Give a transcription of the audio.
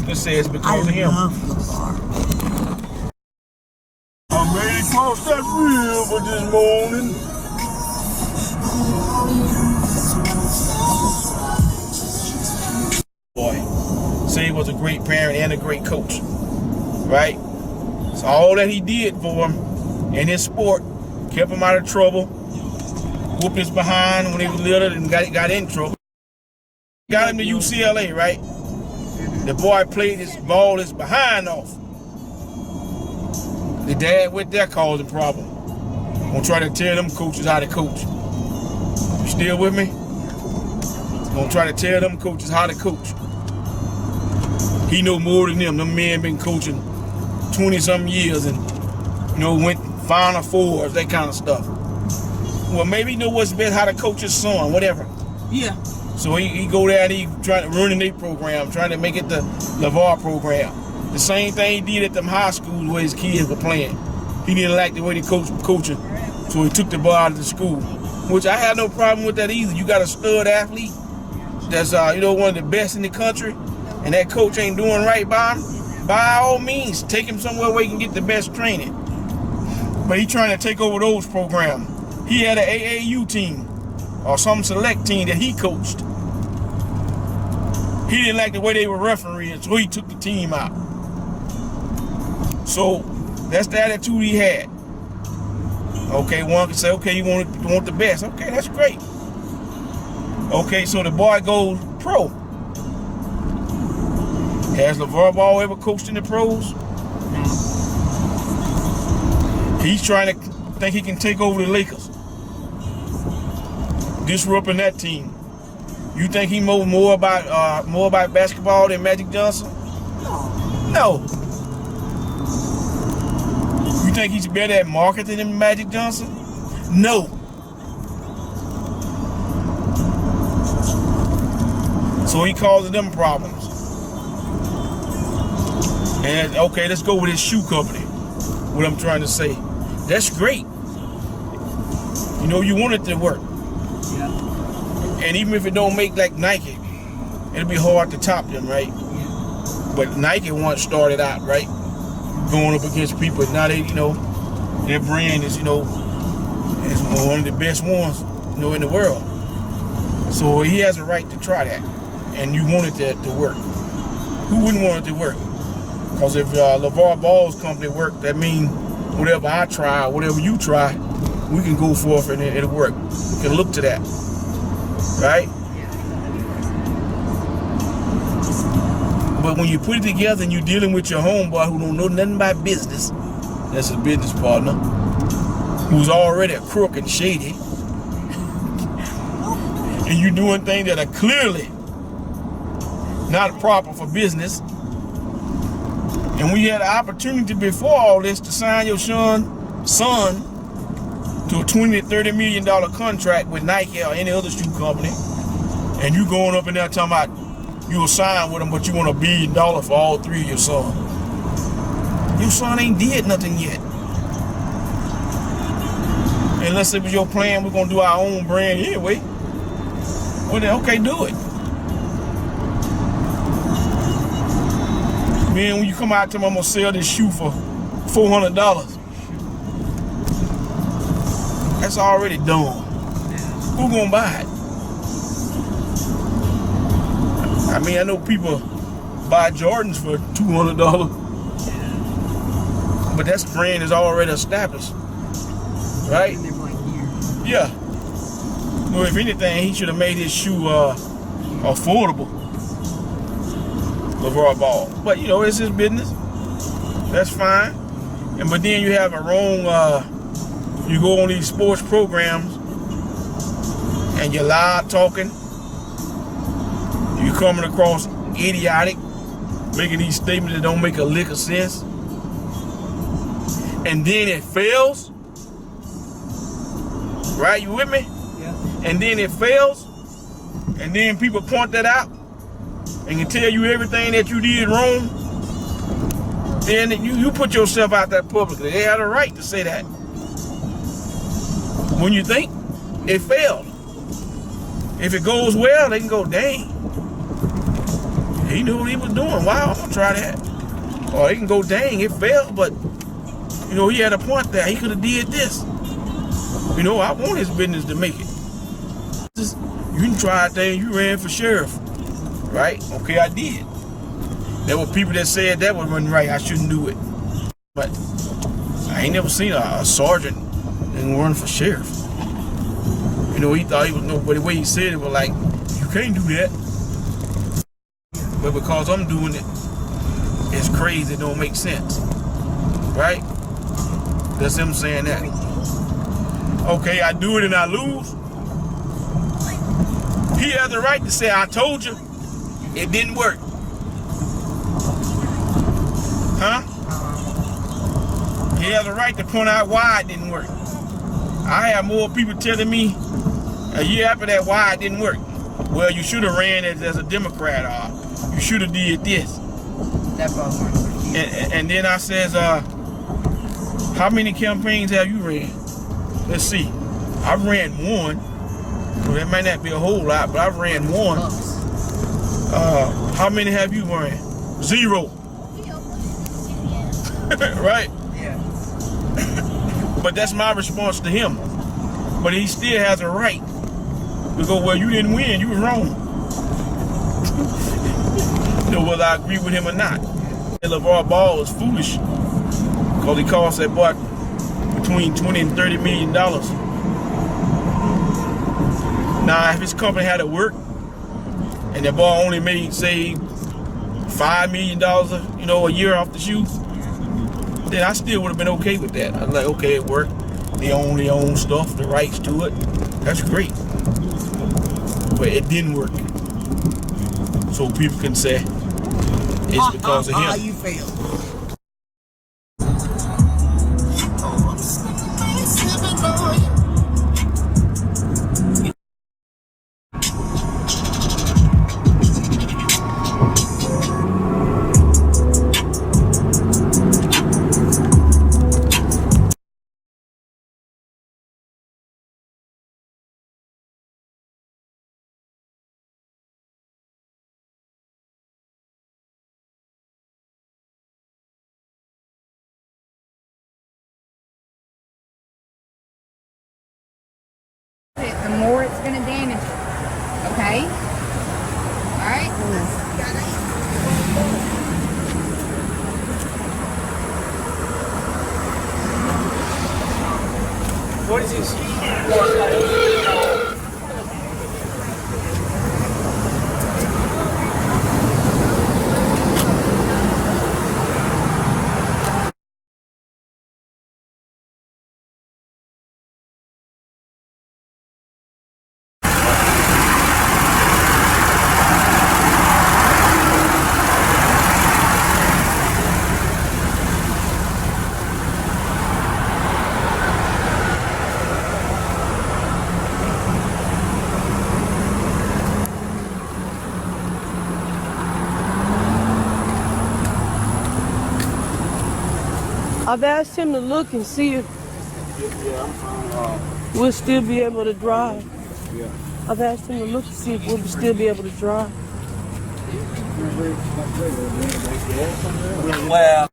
can say it's because of him. I love LeVar. I'm ready to cross that river this morning. Boy, say he was a great parent and a great coach, right? So all that he did for him in his sport, kept him out of trouble, whooped his behind when he was little and got in trouble. Got him to UCLA, right? The boy played his ball his behind off. The dad went there causing problem. Gonna try to tell them coaches how to coach. You still with me? Gonna try to tell them coaches how to coach. He know more than them. Them men been coaching 20-something years and, you know, went Final Fours, that kind of stuff. Well, maybe he know what's best, how to coach his son, whatever. Yeah. So he go there and he trying to run their program, trying to make it the LeVar program. The same thing he did at them high schools where his kids were playing. He didn't like the way they coaching, so he took the ball out of the school. Which I have no problem with that either. You got a stud athlete that's you know, one of the best in the country, and that coach ain't doing right by him. By all means, take him somewhere where he can get the best training. But he trying to take over those programs. He had an AAU team or some select team that he coached. He didn't like the way they were refereeing, so he took the team out. So that's the attitude he had. Okay, one can say, okay, you want the best. Okay, that's great. Okay, so the boy goes pro. Has LeVar Ball ever coached in the pros? He's trying to think he can take over the Lakers. Disrupting that team. You think he knows more about basketball than Magic Johnson? No. You think he's better at marketing than Magic Johnson? No. So he causing them problems. And okay, let's go with his shoe company. What I'm trying to say. That's great. You know, you want it to work. Yeah. And even if it don't make like Nike, it'll be hard to top them, right? Yeah. But Nike once started out, right? Going up against people. Now they, you know, their brand is, you know, is one of the best ones, you know, in the world. So he has a right to try that. And you want it to work. Who wouldn't want it to work? Because if LeVar Ball's company worked, that means whatever I try, whatever you try, we can go forth and it'll work. We can look to that, right? But when you put it together and you're dealing with your homeboy who don't know nothing about business, that's his business partner, who's already a crook and shady, and you're doing things that are clearly not proper for business. And we had an opportunity before all this to sign your son to a $20 to $30 million contract with Nike or any other shoe company, and you going up in there talking about you'll sign with them, but you want $1 billion for all three of your sons. Your son ain't did nothing yet. Unless it was your plan, we're gonna do our own brand anyway. Well then, okay, do it. Man, when you come out to me, I'm gonna sell this shoe for $400. That's already done. Who gonna buy it? I mean, I know people buy Jordans for $200, but that brand is already established, right? Yeah. Well, if anything, he should have made his shoe affordable. LeVar Ball, but you know, it's his business. That's fine. But then you have a wrong. You go on these sports programs and you're loud talking. You're coming across idiotic, making these statements that don't make a lick of sense. And then it fails. Right? You with me? Yeah. And then it fails. And then people point that out and can tell you everything that you did wrong. Then you put yourself out there publicly. They have a right to say that. When you think it failed. If it goes well, they can go, dang. He knew what he was doing. Wow, I'm gonna try that. Or he can go, dang, it failed, but you know, he had a point there. He could have did this. You know, I want his business to make it. You can try a thing, you ran for sheriff. Right? Okay, I did. There were people that said that wasn't right, I shouldn't do it. But I ain't never seen a sergeant and run for sheriff. You know, he thought he was no, but the way he said it was like, you can't do that. But because I'm doing it, it's crazy, it don't make sense. Right? That's him saying that. Okay, I do it and I lose. He has the right to say, I told you, it didn't work. Huh? He has a right to point out why it didn't work. I have more people telling me a year after that why it didn't work. Well, you should have ran as a Democrat, or you should have did this. And then I says, how many campaigns have you ran? Let's see. I've ran one. Well, that might not be a whole lot, but I've ran one. How many have you ran? 0. Right? Yeah. But that's my response to him. But he still has a right to go, well, you didn't win, you was wrong. You know, whether I agree with him or not. LeVar Ball is foolish because he cost that boy between $20 and $30 million. Now, if his company had to work and that boy only made, say, $5 million, you know, a year off the shoe, then I still would have been okay with that. I'm like, okay, it worked. They own their own stuff, the rights to it. That's great. But it didn't work. So people can say it's because of him. You failed. The more it's going to damage it. Okay? Alright? What is this? I've asked him to look and see if we'll still be able to drive. I've asked him to look to see if we'll still be able to drive. Well,